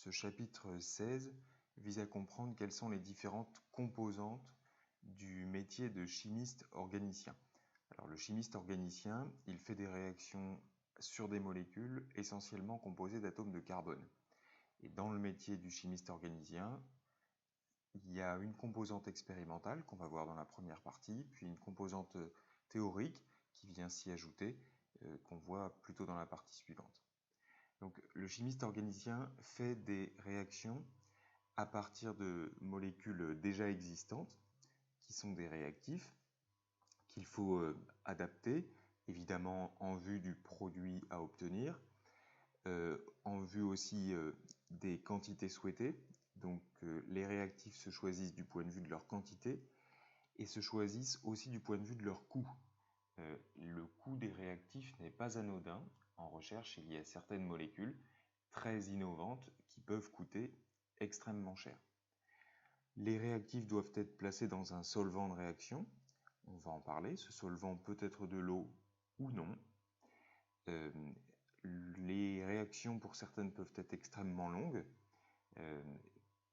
Ce chapitre 16 vise à comprendre quelles sont les différentes composantes du métier de chimiste organicien. Alors, le chimiste organicien, il fait des réactions sur des molécules essentiellement composées d'atomes de carbone. Et dans le métier du chimiste organicien, il y a une composante expérimentale qu'on va voir dans la première partie, puis une composante théorique qui vient s'y ajouter, qu'on voit plutôt dans la partie suivante. Donc, le chimiste organicien fait des réactions à partir de molécules déjà existantes, qui sont des réactifs, qu'il faut adapter, évidemment en vue du produit à obtenir, en vue aussi des quantités souhaitées. Donc les réactifs se choisissent du point de vue de leur quantité et se choisissent aussi du point de vue de leur coût. Le coût des réactifs n'est pas anodin. En recherche, il y a certaines molécules très innovantes qui peuvent coûter extrêmement cher. Les réactifs doivent être placés dans un solvant de réaction. On va en parler. Ce solvant peut être de l'eau ou non. Les réactions, pour certaines, peuvent être extrêmement longues.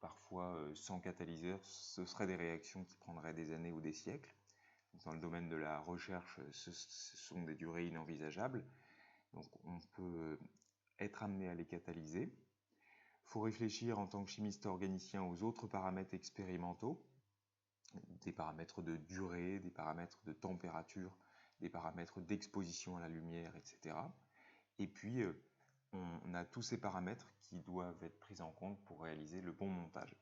Parfois, sans catalyseur, ce seraient des réactions qui prendraient des années ou des siècles. Dans le domaine de la recherche, ce sont des durées inenvisageables. Donc, on peut être amené à les catalyser. Il faut réfléchir en tant que chimiste organicien aux autres paramètres expérimentaux, des paramètres de durée, des paramètres de température, des paramètres d'exposition à la lumière, etc. Et puis, on a tous ces paramètres qui doivent être pris en compte pour réaliser le bon montage.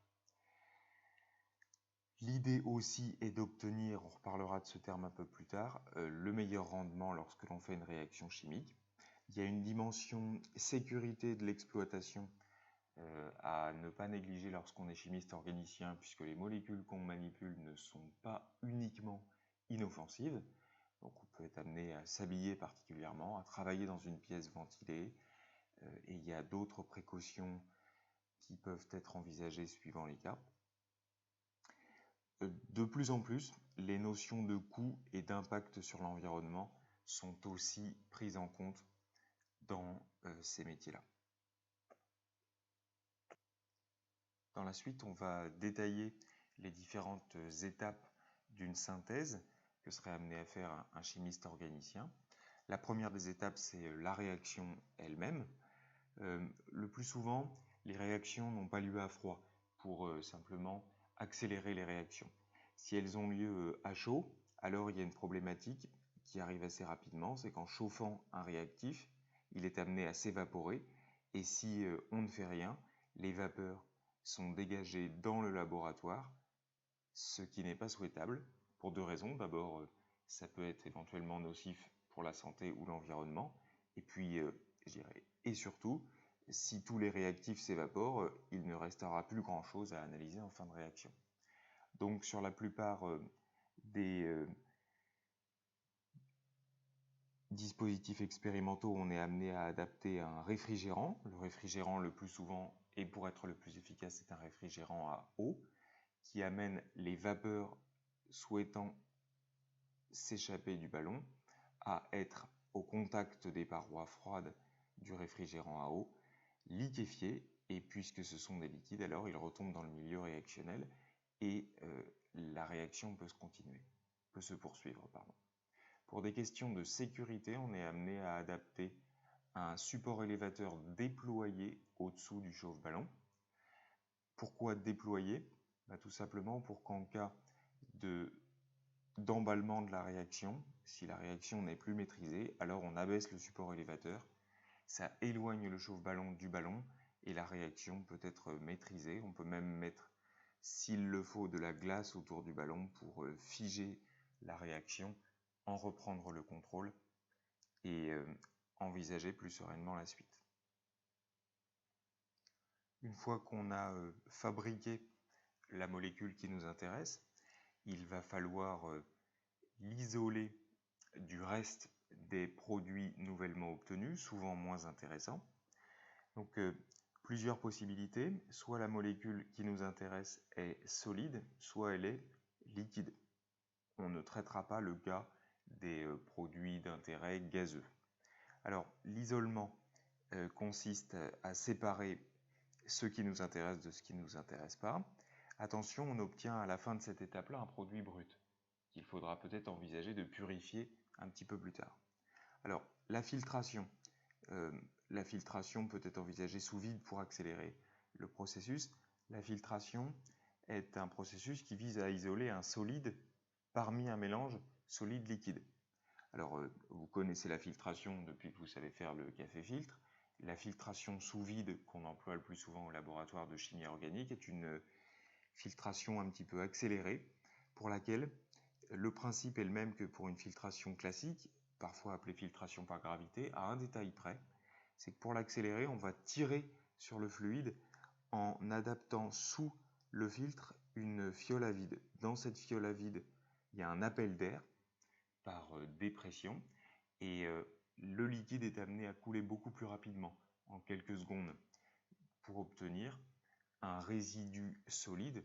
L'idée aussi est d'obtenir, on reparlera de ce terme un peu plus tard, le meilleur rendement lorsque l'on fait une réaction chimique. Il y a une dimension sécurité de l'exploitation à ne pas négliger lorsqu'on est chimiste organicien, puisque les molécules qu'on manipule ne sont pas uniquement inoffensives. Donc on peut être amené à s'habiller particulièrement, à travailler dans une pièce ventilée, et il y a d'autres précautions qui peuvent être envisagées suivant les cas. De plus en plus, les notions de coût et d'impact sur l'environnement sont aussi prises en compte dans ces métiers-là. Dans la suite, on va détailler les différentes étapes d'une synthèse que serait amené à faire un chimiste organicien. La première des étapes, c'est la réaction elle-même. Le plus souvent, les réactions n'ont pas lieu à froid pour simplement accélérer les réactions. Si elles ont lieu à chaud, alors il y a une problématique qui arrive assez rapidement, c'est qu'en chauffant un réactif, il est amené à s'évaporer, et si on ne fait rien, les vapeurs sont dégagées dans le laboratoire, ce qui n'est pas souhaitable pour deux raisons. D'abord, ça peut être éventuellement nocif pour la santé ou l'environnement, et puis, et surtout, si tous les réactifs s'évaporent, il ne restera plus grand-chose à analyser en fin de réaction. Donc sur la plupart des dispositifs expérimentaux, on est amené à adapter un réfrigérant. Le réfrigérant le plus souvent, et pour être le plus efficace, c'est un réfrigérant à eau qui amène les vapeurs souhaitant s'échapper du ballon à être au contact des parois froides du réfrigérant à eau, liquéfiés, et puisque ce sont des liquides, alors ils retombent dans le milieu réactionnel et la réaction peut se poursuivre. Pour des questions de sécurité, on est amené à adapter un support élévateur déployé au-dessous du chauffe-ballon. Pourquoi déployer ? Tout simplement pour qu'en cas d'emballement de la réaction, si la réaction n'est plus maîtrisée, alors on abaisse le support élévateur, ça éloigne le chauffe-ballon du ballon et la réaction peut être maîtrisée. On peut même mettre, s'il le faut, de la glace autour du ballon pour figer la réaction, en reprendre le contrôle et envisager plus sereinement la suite. Une fois qu'on a fabriqué la molécule qui nous intéresse, il va falloir l'isoler du reste des produits nouvellement obtenus, souvent moins intéressants. Donc plusieurs possibilités, soit la molécule qui nous intéresse est solide, soit elle est liquide. On ne traitera pas le cas des produits d'intérêt gazeux. Alors l'isolement consiste à séparer ce qui nous intéresse de ce qui ne nous intéresse pas. Attention, on obtient à la fin de cette étape-là un produit brut qu'il faudra peut-être envisager de purifier un petit peu plus tard. Alors, la filtration peut être envisagée sous vide pour accélérer le processus. La filtration est un processus qui vise à isoler un solide parmi un mélange solide-liquide. Alors, vous connaissez la filtration depuis que vous savez faire le café-filtre. La filtration sous vide qu'on emploie le plus souvent au laboratoire de chimie organique est une filtration un petit peu accélérée pour laquelle le principe est le même que pour une filtration classique, parfois appelée filtration par gravité, à un détail près. C'est que pour l'accélérer, on va tirer sur le fluide en adaptant sous le filtre une fiole à vide. Dans cette fiole à vide, il y a un appel d'air par dépression et le liquide est amené à couler beaucoup plus rapidement, en quelques secondes, pour obtenir un résidu solide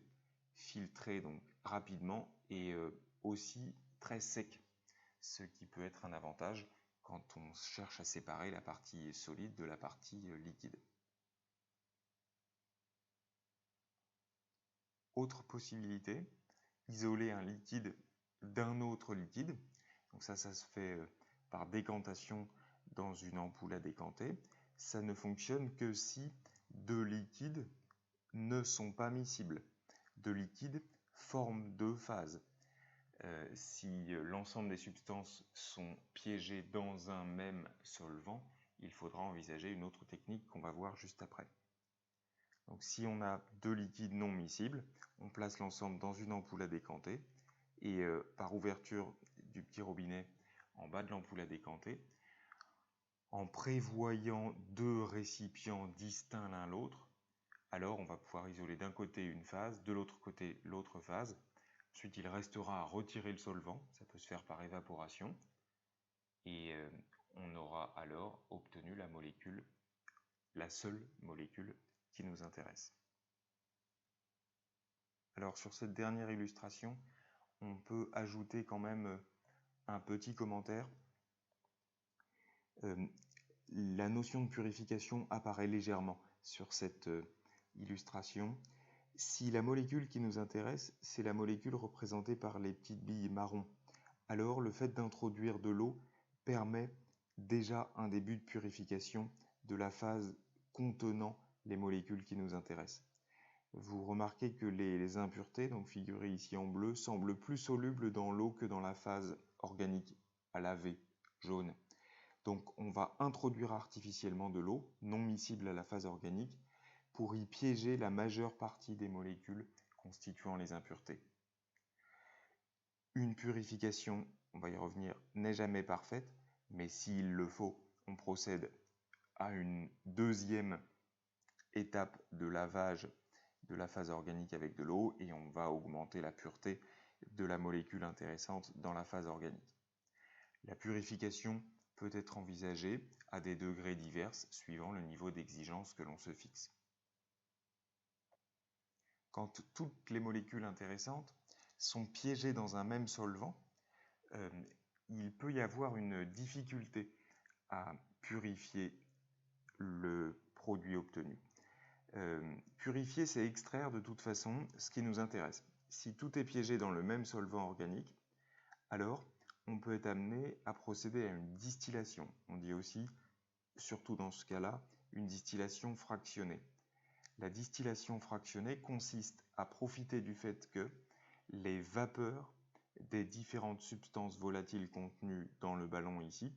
filtré donc rapidement et aussi très sec, ce qui peut être un avantage quand on cherche à séparer la partie solide de la partie liquide. Autre possibilité, isoler un liquide d'un autre liquide. Donc ça se fait par décantation dans une ampoule à décanter. Ça ne fonctionne que si deux liquides ne sont pas miscibles. Deux liquides forment deux phases. Si l'ensemble des substances sont piégées dans un même solvant, il faudra envisager une autre technique qu'on va voir juste après. Donc si on a deux liquides non miscibles, on place l'ensemble dans une ampoule à décanter et par ouverture du petit robinet en bas de l'ampoule à décanter, en prévoyant deux récipients distincts l'un l'autre, alors on va pouvoir isoler d'un côté une phase, de l'autre côté l'autre phase. Ensuite, il restera à retirer le solvant, ça peut se faire par évaporation, et on aura alors obtenu la molécule, la seule molécule qui nous intéresse. Alors sur cette dernière illustration, on peut ajouter quand même un petit commentaire. La notion de purification apparaît légèrement sur cette illustration. Si la molécule qui nous intéresse, c'est la molécule représentée par les petites billes marron, alors le fait d'introduire de l'eau permet déjà un début de purification de la phase contenant les molécules qui nous intéressent. Vous remarquez que les impuretés, donc figurées ici en bleu, semblent plus solubles dans l'eau que dans la phase organique à laver, jaune. Donc on va introduire artificiellement de l'eau, non miscible à la phase organique, pour y piéger la majeure partie des molécules constituant les impuretés. Une purification, on va y revenir, n'est jamais parfaite, mais s'il le faut, on procède à une deuxième étape de lavage de la phase organique avec de l'eau et on va augmenter la pureté de la molécule intéressante dans la phase organique. La purification peut être envisagée à des degrés divers suivant le niveau d'exigence que l'on se fixe. Quand toutes les molécules intéressantes sont piégées dans un même solvant, il peut y avoir une difficulté à purifier le produit obtenu. Purifier, c'est extraire de toute façon ce qui nous intéresse. Si tout est piégé dans le même solvant organique, alors on peut être amené à procéder à une distillation. On dit aussi, surtout dans ce cas-là, une distillation fractionnée. La distillation fractionnée consiste à profiter du fait que les vapeurs des différentes substances volatiles contenues dans le ballon ici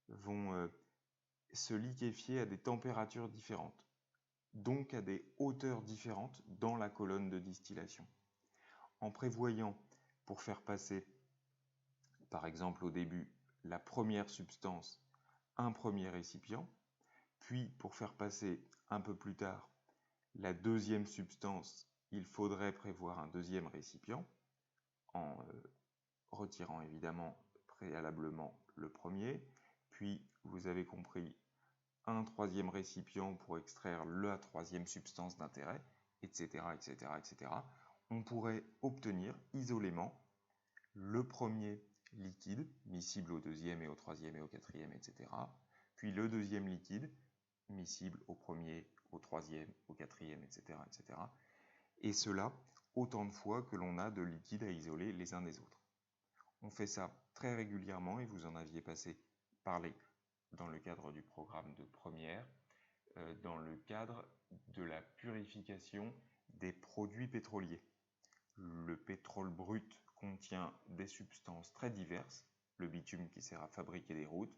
vont se liquéfier à des températures différentes, donc à des hauteurs différentes dans la colonne de distillation. En prévoyant, pour faire passer, par exemple au début, la première substance, un premier récipient, puis pour faire passer un peu plus tard la deuxième substance, il faudrait prévoir un deuxième récipient, en retirant évidemment préalablement le premier, puis vous avez compris, un troisième récipient pour extraire la troisième substance d'intérêt, etc., etc., etc. On pourrait obtenir isolément le premier liquide, miscible au deuxième et au troisième et au quatrième, etc., puis le deuxième liquide, miscible au premier, au troisième, au quatrième, etc., etc. Et cela autant de fois que l'on a de liquides à isoler les uns des autres. On fait ça très régulièrement et vous en aviez parlé dans le cadre du programme de première, dans le cadre de la purification des produits pétroliers. Le pétrole brut contient des substances très diverses, le bitume qui sert à fabriquer des routes,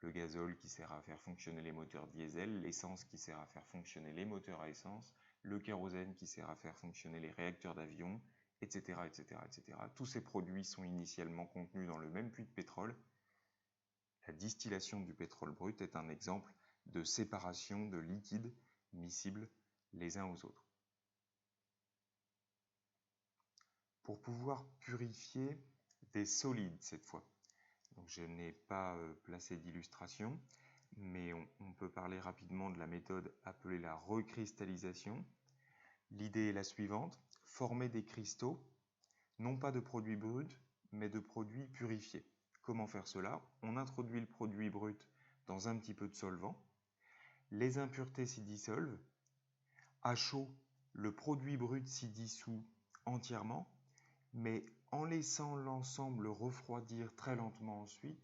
le gazole qui sert à faire fonctionner les moteurs diesel, l'essence qui sert à faire fonctionner les moteurs à essence, le kérosène qui sert à faire fonctionner les réacteurs d'avion, etc., etc., etc. Tous ces produits sont initialement contenus dans le même puits de pétrole. La distillation du pétrole brut est un exemple de séparation de liquides miscibles les uns aux autres. Pour pouvoir purifier des solides cette fois, donc je n'ai pas placé d'illustration, mais on peut parler rapidement de la méthode appelée la recristallisation. L'idée est la suivante, former des cristaux, non pas de produits bruts, mais de produits purifiés. Comment faire cela? On introduit le produit brut dans un petit peu de solvant, les impuretés s'y dissolvent, à chaud, le produit brut s'y dissout entièrement, mais en laissant l'ensemble refroidir très lentement ensuite,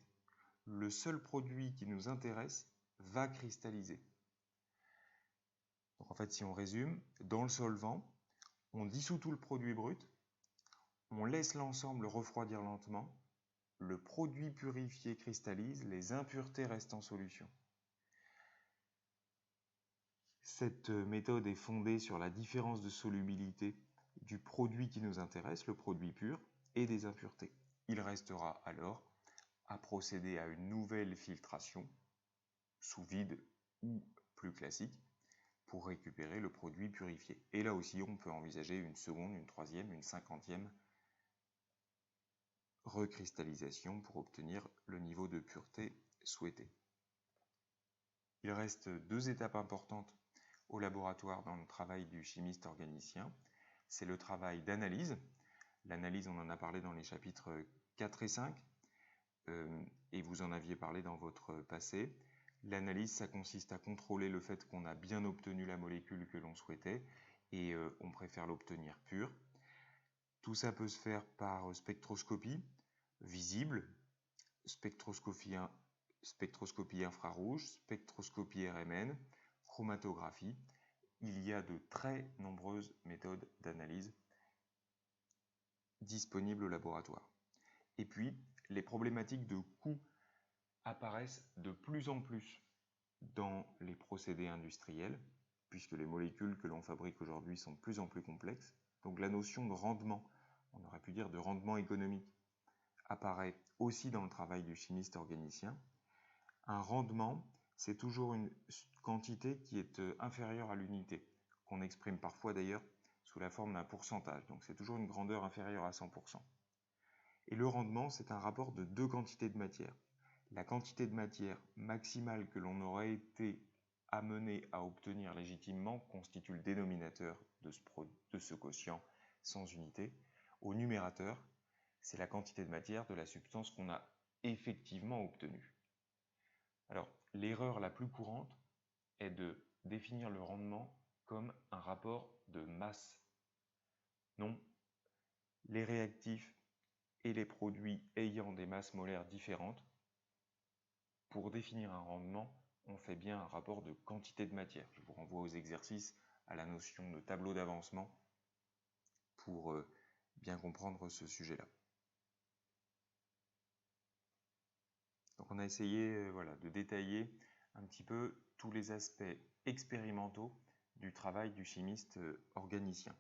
le seul produit qui nous intéresse va cristalliser. Donc en fait, si on résume, dans le solvant, on dissout tout le produit brut, on laisse l'ensemble refroidir lentement, le produit purifié cristallise, les impuretés restent en solution. Cette méthode est fondée sur la différence de solubilité du produit qui nous intéresse, le produit pur, et des impuretés. Il restera alors à procéder à une nouvelle filtration, sous vide ou plus classique, pour récupérer le produit purifié. Et là aussi, on peut envisager une seconde, une troisième, une cinquantième recristallisation pour obtenir le niveau de pureté souhaité. Il reste deux étapes importantes au laboratoire dans le travail du chimiste organicien. C'est le travail d'analyse. L'analyse, on en a parlé dans les chapitres 4 et 5, et vous en aviez parlé dans votre passé. L'analyse, ça consiste à contrôler le fait qu'on a bien obtenu la molécule que l'on souhaitait, et on préfère l'obtenir pure. Tout ça peut se faire par spectroscopie visible, spectroscopie infrarouge, spectroscopie RMN, chromatographie. Il y a de très nombreuses méthodes d'analyse disponibles au laboratoire. Et puis, les problématiques de coût apparaissent de plus en plus dans les procédés industriels, puisque les molécules que l'on fabrique aujourd'hui sont de plus en plus complexes. Donc la notion de rendement, on aurait pu dire de rendement économique, apparaît aussi dans le travail du chimiste organicien. Un rendement, c'est toujours une quantité qui est inférieure à l'unité, qu'on exprime parfois d'ailleurs sous la forme d'un pourcentage, donc c'est toujours une grandeur inférieure à 100%. Et le rendement, c'est un rapport de deux quantités de matière. La quantité de matière maximale que l'on aurait été amené à obtenir légitimement constitue le dénominateur de ce quotient sans unité. Au numérateur, c'est la quantité de matière de la substance qu'on a effectivement obtenue. Alors, l'erreur la plus courante est de définir le rendement comme un rapport de masse. Non, les réactifs et les produits ayant des masses molaires différentes, pour définir un rendement, on fait bien un rapport de quantité de matière. Je vous renvoie aux exercices, à la notion de tableau d'avancement pour bien comprendre ce sujet-là. Donc on a essayé de détailler un petit peu tous les aspects expérimentaux du travail du chimiste organicien.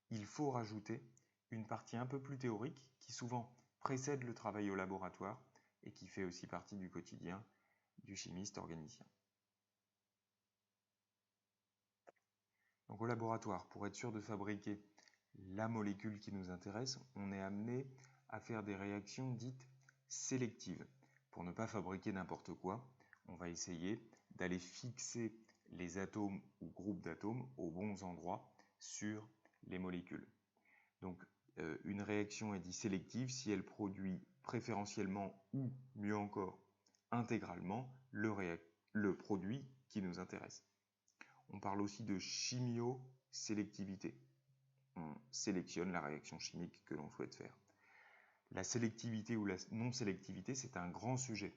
Il faut rajouter une partie un peu plus théorique qui souvent précède le travail au laboratoire et qui fait aussi partie du quotidien du chimiste organicien. Donc au laboratoire, pour être sûr de fabriquer la molécule qui nous intéresse, on est amené à faire des réactions dites sélectives. Pour ne pas fabriquer n'importe quoi, on va essayer d'aller fixer les atomes ou groupes d'atomes aux bons endroits sur les molécules. Donc une réaction est dite sélective si elle produit préférentiellement ou mieux encore intégralement le produit qui nous intéresse. On parle aussi de chimiosélectivité. On sélectionne la réaction chimique que l'on souhaite faire. La sélectivité ou la non-sélectivité, c'est un grand sujet.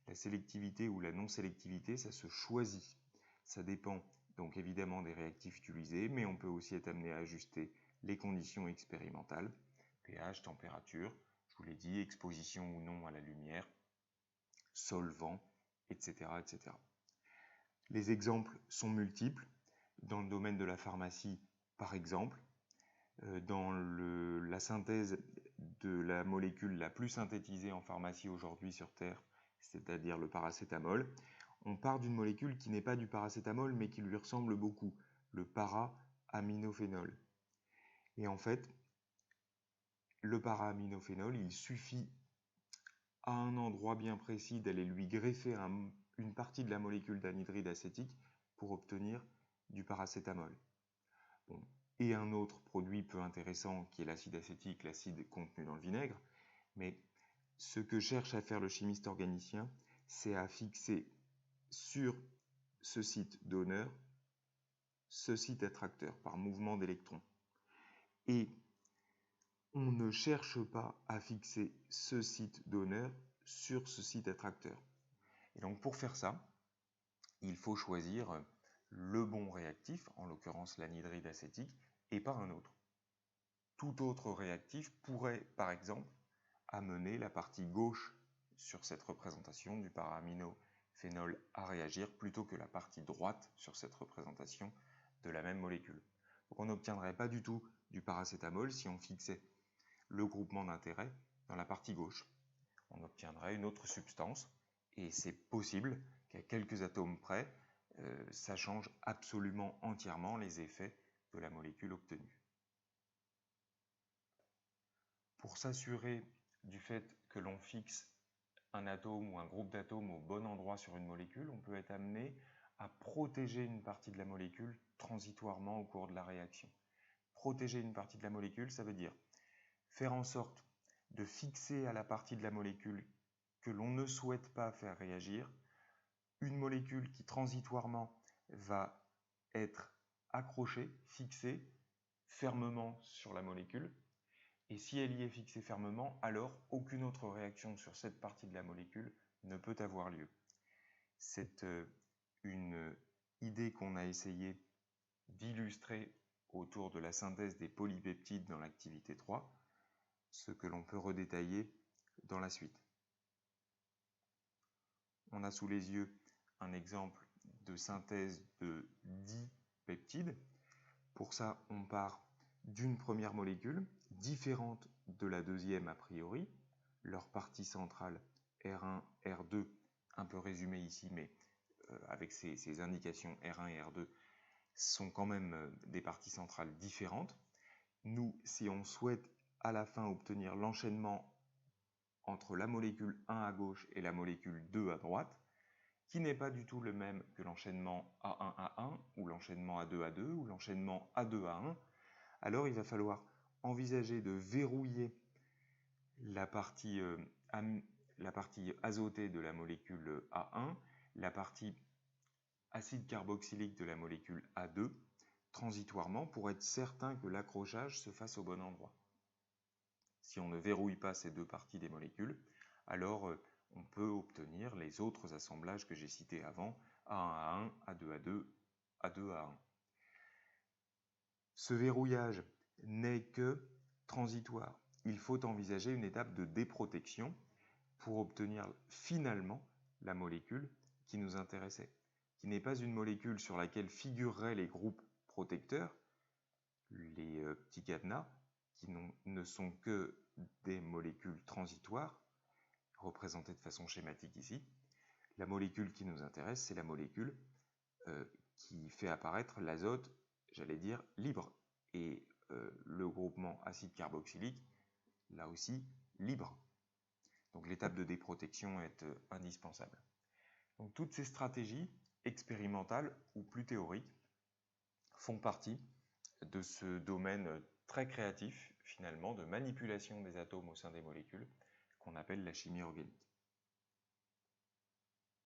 La sélectivité ou la non-sélectivité, ça se choisit. Ça dépend donc évidemment des réactifs utilisés, mais on peut aussi être amené à ajuster les conditions expérimentales, pH, température, je vous l'ai dit, exposition ou non à la lumière, solvant, etc., etc. Les exemples sont multiples. Dans le domaine de la pharmacie, par exemple, dans la synthèse de la molécule la plus synthétisée en pharmacie aujourd'hui sur Terre, c'est-à-dire le paracétamol, on part d'une molécule qui n'est pas du paracétamol mais qui lui ressemble beaucoup, le para-aminophénol. Et en fait, le para-aminophénol, il suffit à un endroit bien précis d'aller lui greffer une partie de la molécule d'anhydride acétique pour obtenir du paracétamol. Bon. Et un autre produit peu intéressant qui est l'acide acétique, l'acide contenu dans le vinaigre, mais ce que cherche à faire le chimiste organicien, c'est à fixer sur ce site donneur ce site attracteur par mouvement d'électrons. Et on ne cherche pas à fixer ce site donneur sur ce site attracteur. Et donc pour faire ça, il faut choisir le bon réactif, en l'occurrence l'anhydride acétique, et pas un autre. Tout autre réactif pourrait, par exemple, amener la partie gauche sur cette représentation du para-aminophénol à réagir plutôt que la partie droite sur cette représentation de la même molécule. Donc on n'obtiendrait pas du tout du paracétamol si on fixait le groupement d'intérêt dans la partie gauche. On obtiendrait une autre substance et c'est possible qu'à quelques atomes près, ça change absolument entièrement les effets de la molécule obtenue. Pour s'assurer du fait que l'on fixe un atome ou un groupe d'atomes au bon endroit sur une molécule, on peut être amené à protéger une partie de la molécule transitoirement au cours de la réaction. Protéger une partie de la molécule, ça veut dire faire en sorte de fixer à la partie de la molécule que l'on ne souhaite pas faire réagir une molécule qui transitoirement va être accrochée, fixée fermement sur la molécule. Et si elle y est fixée fermement, alors aucune autre réaction sur cette partie de la molécule ne peut avoir lieu. C'est une idée qu'on a essayé d'illustrer autour de la synthèse des polypeptides dans l'activité 3, ce que l'on peut redétailler dans la suite. On a sous les yeux un exemple de synthèse de 10 peptides. Pour ça, on part d'une première molécule, différente de la deuxième a priori. Leur partie centrale R1, R2, un peu résumée ici, mais avec ces indications R1 et R2, sont quand même des parties centrales différentes. Nous, si on souhaite à la fin obtenir l'enchaînement entre la molécule 1 à gauche et la molécule 2 à droite, qui n'est pas du tout le même que l'enchaînement A1-A1, ou l'enchaînement A2-A2, ou l'enchaînement A2-A1, alors il va falloir envisager de verrouiller la partie azotée de la molécule A1, la partie acide carboxylique de la molécule A2, transitoirement pour être certain que l'accrochage se fasse au bon endroit. Si on ne verrouille pas ces deux parties des molécules, alors on peut obtenir les autres assemblages que j'ai cités avant, A1-A1, A2-A2, A2-A1. Ce verrouillage n'est que transitoire. Il faut envisager une étape de déprotection pour obtenir finalement la molécule qui nous intéressait, qui n'est pas une molécule sur laquelle figureraient les groupes protecteurs, les petits cadenas, qui ne sont que des molécules transitoires, représentées de façon schématique ici. La molécule qui nous intéresse, c'est la molécule qui fait apparaître l'azote, j'allais dire, libre. Et le groupement acide carboxylique, là aussi, libre. Donc l'étape de déprotection est indispensable. Donc toutes ces stratégies expérimentales ou plus théoriques font partie de ce domaine très créatif, finalement, de manipulation des atomes au sein des molécules, qu'on appelle la chimie organique.